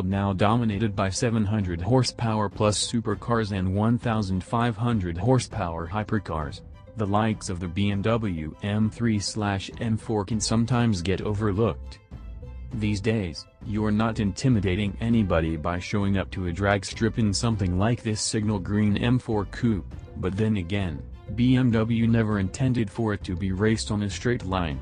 world now dominated by 700 horsepower plus supercars and 1,500 horsepower hypercars. The likes of the BMW M3/M4 can sometimes get overlooked. These days, you're not intimidating anybody by showing up to a drag strip in something like this Signal Green M4 Coupe, but then again, BMW never intended for it to be raced on a straight line.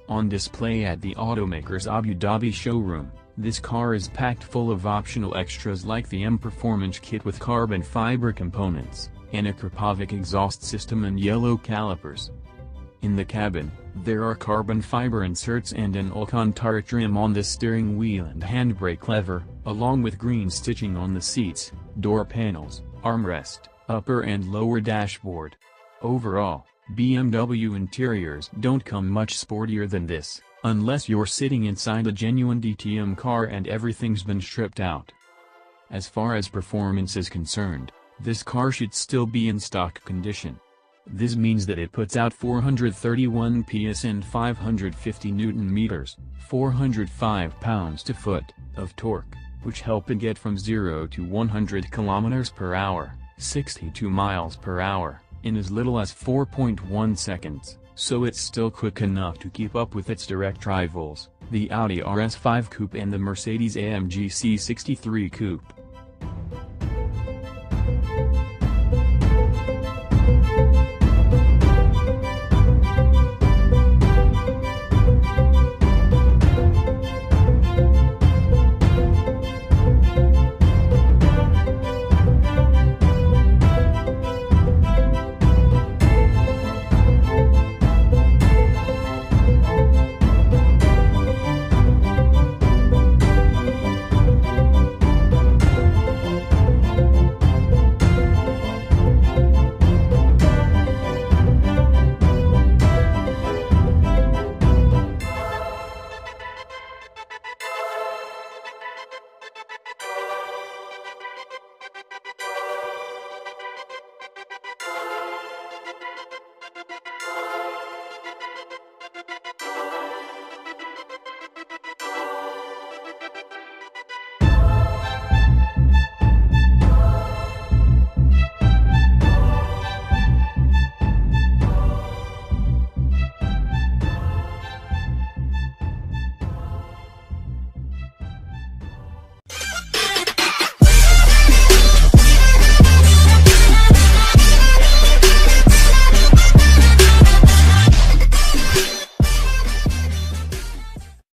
On display at the automaker's Abu Dhabi showroom, this car is packed full of optional extras like the M Performance kit with carbon fiber components, an Akrapovic exhaust system and yellow calipers. In the cabin, there are carbon fiber inserts and an Alcantara trim on the steering wheel and handbrake lever, along with green stitching on the seats, door panels, armrest, upper and lower dashboard. Overall, BMW interiors don't come much sportier than this, unless you're sitting inside a genuine DTM car and everything's been stripped out. As far as performance is concerned, this car should still be in stock condition. This means that it puts out 431 PS and 550 Nm, 405 pounds-to-foot, of torque, which help it get from 0 to 100 km per hour, 62 miles per hour, in as little as 4.1 seconds, so it's still quick enough to keep up with its direct rivals, the Audi RS5 Coupe and the Mercedes-AMG C63 Coupe.